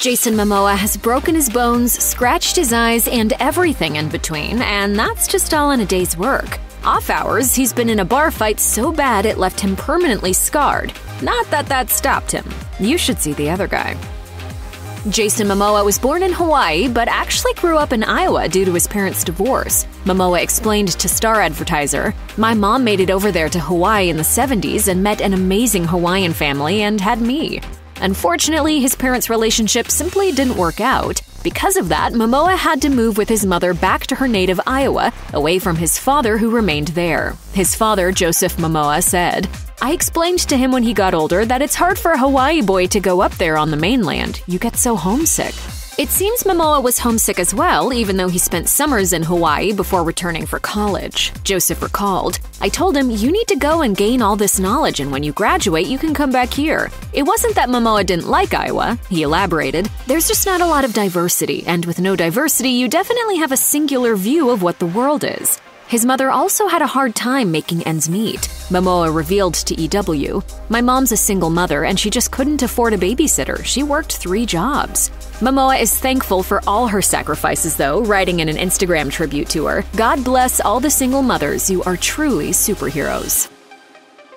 Jason Momoa has broken his bones, scratched his eyes, and everything in between, and that's just all in a day's work. Off hours, he's been in a bar fight so bad it left him permanently scarred. Not that that stopped him. You should see the other guy. Jason Momoa was born in Hawaii, but actually grew up in Iowa due to his parents' divorce. Momoa explained to Star Advertiser, "My mom made it over there to Hawaii in the 70s and met an amazing Hawaiian family and had me." Unfortunately, his parents' relationship simply didn't work out. Because of that, Momoa had to move with his mother back to her native Iowa, away from his father who remained there. His father, Joseph Momoa, said, "I explained to him when he got older that it's hard for a Hawaii boy to go up there on the mainland. You get so homesick." It seems Momoa was homesick as well, even though he spent summers in Hawaii before returning for college. Joseph recalled, "I told him, you need to go and gain all this knowledge, and when you graduate, you can come back here." It wasn't that Momoa didn't like Iowa. He elaborated, "There's just not a lot of diversity, and with no diversity, you definitely have a singular view of what the world is." His mother also had a hard time making ends meet. Momoa revealed to EW, "My mom's a single mother and she just couldn't afford a babysitter. She worked 3 jobs." Momoa is thankful for all her sacrifices though, writing in an Instagram tribute to her, "God bless all the single mothers, you are truly superheroes."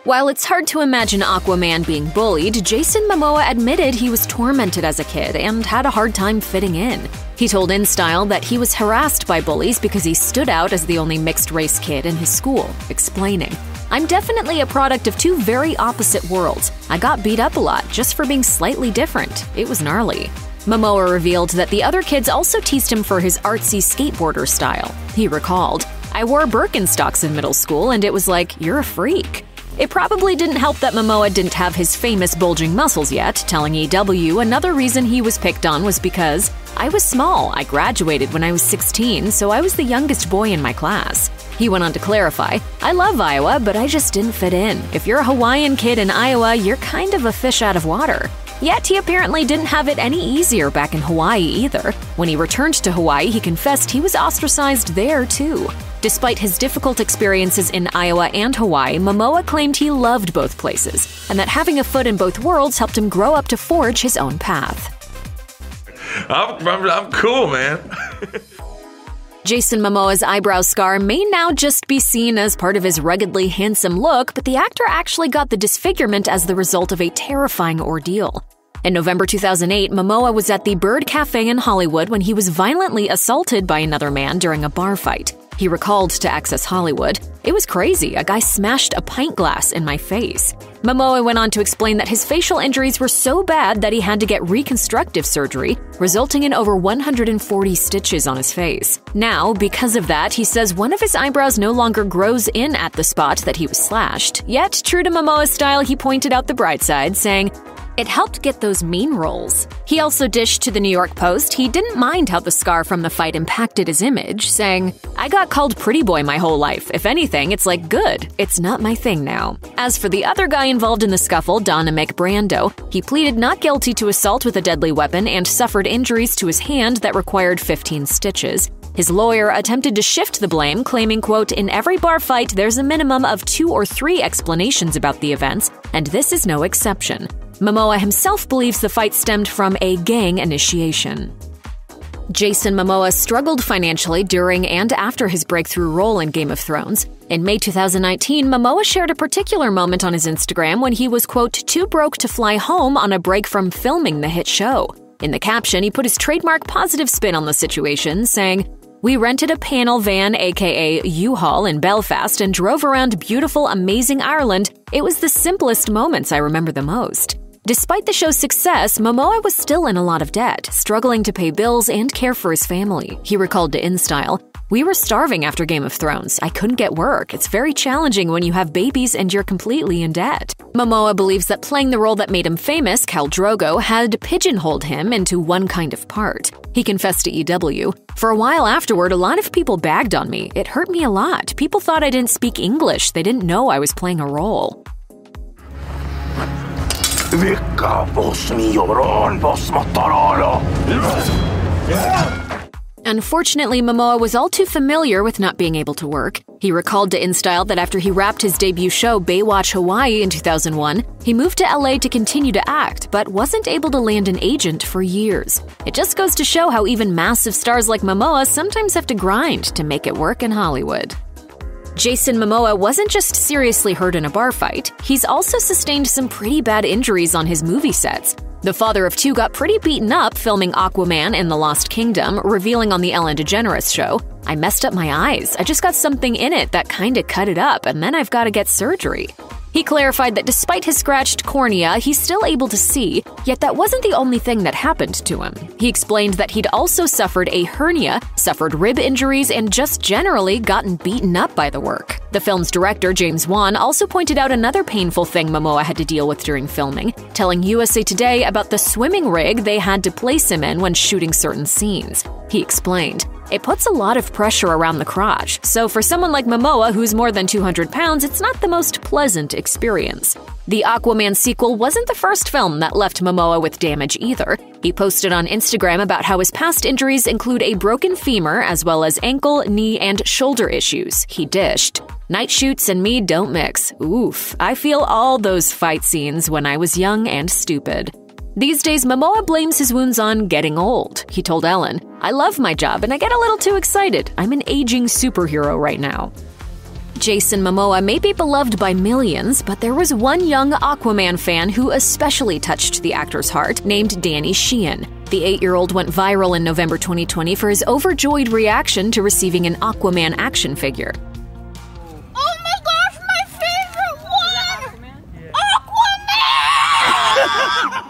While it's hard to imagine Aquaman being bullied, Jason Momoa admitted he was tormented as a kid and had a hard time fitting in. He told InStyle that he was harassed by bullies because he stood out as the only mixed-race kid in his school, explaining, "I'm definitely a product of 2 very opposite worlds. I got beat up a lot just for being slightly different. It was gnarly." Momoa revealed that the other kids also teased him for his artsy skateboarder style. He recalled, "I wore Birkenstocks in middle school and it was like, you're a freak." It probably didn't help that Momoa didn't have his famous bulging muscles yet, telling EW another reason he was picked on was because, "I was small, I graduated when I was 16, so I was the youngest boy in my class." He went on to clarify, "I love Iowa, but I just didn't fit in. If you're a Hawaiian kid in Iowa, you're kind of a fish out of water." Yet he apparently didn't have it any easier back in Hawaii either. When he returned to Hawaii, he confessed he was ostracized there too. Despite his difficult experiences in Iowa and Hawaii, Momoa claimed he loved both places, and that having a foot in both worlds helped him grow up to forge his own path. I'm cool, man. Jason Momoa's eyebrow scar may now just be seen as part of his ruggedly handsome look, but the actor actually got the disfigurement as the result of a terrifying ordeal. In November 2008, Momoa was at the Bird Cafe in Hollywood when he was violently assaulted by another man during a bar fight. He recalled to Access Hollywood, "It was crazy, a guy smashed a pint glass in my face." Momoa went on to explain that his facial injuries were so bad that he had to get reconstructive surgery, resulting in over 140 stitches on his face. Now, because of that, he says one of his eyebrows no longer grows in at the spot that he was slashed. Yet, true to Momoa's style, he pointed out the bright side, saying, "It helped get those mean roles." He also dished to the New York Post he didn't mind how the scar from the fight impacted his image, saying, "I got called pretty boy my whole life. If anything, it's like good. It's not my thing now." As for the other guy involved in the scuffle, Dominic Brando, he pleaded not guilty to assault with a deadly weapon and suffered injuries to his hand that required 15 stitches. His lawyer attempted to shift the blame, claiming, quote, "In every bar fight, there's a minimum of 2 or 3 explanations about the events, and this is no exception." Momoa himself believes the fight stemmed from a gang initiation. Jason Momoa struggled financially during and after his breakthrough role in Game of Thrones. In May 2019, Momoa shared a particular moment on his Instagram when he was, quote, "too broke to fly home on a break from filming the hit show." In the caption, he put his trademark positive spin on the situation, saying, "We rented a panel van, aka U-Haul, in Belfast and drove around beautiful, amazing Ireland. It was the simplest moments I remember the most." Despite the show's success, Momoa was still in a lot of debt, struggling to pay bills and care for his family. He recalled to InStyle, "We were starving after Game of Thrones. I couldn't get work. It's very challenging when you have babies and you're completely in debt." Momoa believes that playing the role that made him famous, Khal Drogo, had pigeonholed him into one kind of part. He confessed to EW, "For a while afterward, a lot of people bagged on me. It hurt me a lot. People thought I didn't speak English. They didn't know I was playing a role." Unfortunately, Momoa was all too familiar with not being able to work. He recalled to InStyle that after he wrapped his debut show Baywatch Hawaii in 2001, he moved to LA to continue to act, but wasn't able to land an agent for years. It just goes to show how even massive stars like Momoa sometimes have to grind to make it work in Hollywood. Jason Momoa wasn't just seriously hurt in a bar fight, he's also sustained some pretty bad injuries on his movie sets. The father of two got pretty beaten up filming Aquaman in the Lost Kingdom, revealing on the Ellen DeGeneres show, "I messed up my eyes. I just got something in it that kinda cut it up, and then I've gotta get surgery." He clarified that despite his scratched cornea, he's still able to see, yet that wasn't the only thing that happened to him. He explained that he'd also suffered a hernia, suffered rib injuries, and just generally gotten beaten up by the work. The film's director, James Wan, also pointed out another painful thing Momoa had to deal with during filming, telling USA Today about the swimming rig they had to place him in when shooting certain scenes. He explained, "It puts a lot of pressure around the crotch, so for someone like Momoa who's more than 200 pounds, it's not the most pleasant experience." The Aquaman sequel wasn't the first film that left Momoa with damage either. He posted on Instagram about how his past injuries include a broken femur as well as ankle, knee, and shoulder issues. He dished, "Night shoots and me don't mix. Oof, I feel all those fight scenes when I was young and stupid." These days, Momoa blames his wounds on getting old. He told Ellen, "I love my job and I get a little too excited. I'm an aging superhero right now." Jason Momoa may be beloved by millions, but there was one young Aquaman fan who especially touched the actor's heart, named Danny Sheehan. The 8-year-old went viral in November 2020 for his overjoyed reaction to receiving an Aquaman action figure. Oh my gosh, my favorite one! Aquaman!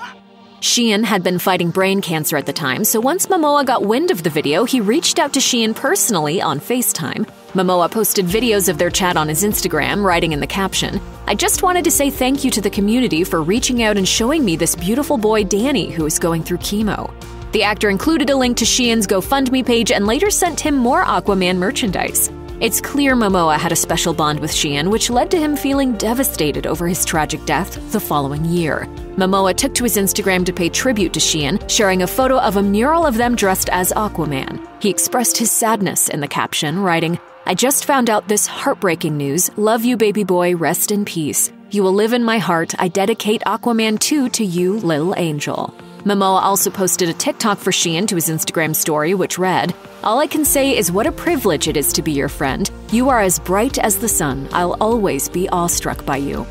Sheehan had been fighting brain cancer at the time, so once Momoa got wind of the video, he reached out to Sheehan personally on FaceTime. Momoa posted videos of their chat on his Instagram, writing in the caption, "I just wanted to say thank you to the community for reaching out and showing me this beautiful boy Danny who is going through chemo." The actor included a link to Sheehan's GoFundMe page and later sent him more Aquaman merchandise. It's clear Momoa had a special bond with Sheehan, which led to him feeling devastated over his tragic death the following year. Momoa took to his Instagram to pay tribute to Sheehan, sharing a photo of a mural of them dressed as Aquaman. He expressed his sadness in the caption, writing, "I just found out this heartbreaking news. Love you, baby boy. Rest in peace. You will live in my heart. I dedicate Aquaman 2 to you, little angel." Momoa also posted a TikTok for Sheehan to his Instagram story, which read, "All I can say is what a privilege it is to be your friend. You are as bright as the sun. I'll always be awestruck by you."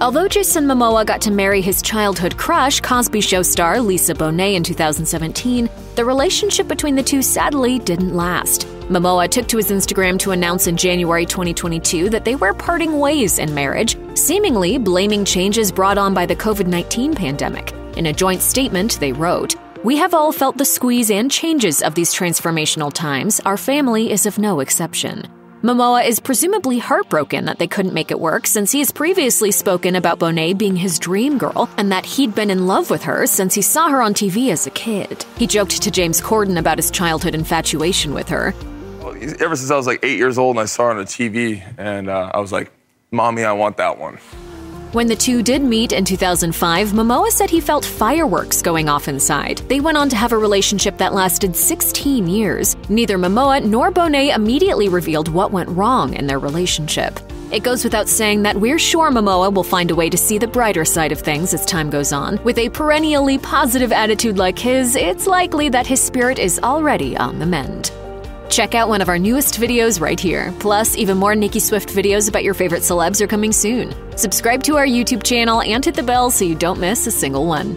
Although Jason Momoa got to marry his childhood crush, Cosby Show star Lisa Bonet in 2017, the relationship between the two sadly didn't last. Momoa took to his Instagram to announce in January 2022 that they were parting ways in marriage, seemingly blaming changes brought on by the COVID-19 pandemic. In a joint statement, they wrote, "We have all felt the squeeze and changes of these transformational times. Our family is of no exception." Momoa is presumably heartbroken that they couldn't make it work since he has previously spoken about Bonet being his dream girl and that he'd been in love with her since he saw her on TV as a kid. He joked to James Corden about his childhood infatuation with her. Well, ever since I was like 8 years old and I saw her on the TV, and I was like, "Mommy, I want that one." When the two did meet in 2005, Momoa said he felt fireworks going off inside. They went on to have a relationship that lasted 16 years. Neither Momoa nor Bonet immediately revealed what went wrong in their relationship. It goes without saying that we're sure Momoa will find a way to see the brighter side of things as time goes on. With a perennially positive attitude like his, it's likely that his spirit is already on the mend. Check out one of our newest videos right here. Plus, even more Nicki Swift videos about your favorite celebs are coming soon. Subscribe to our YouTube channel and hit the bell so you don't miss a single one.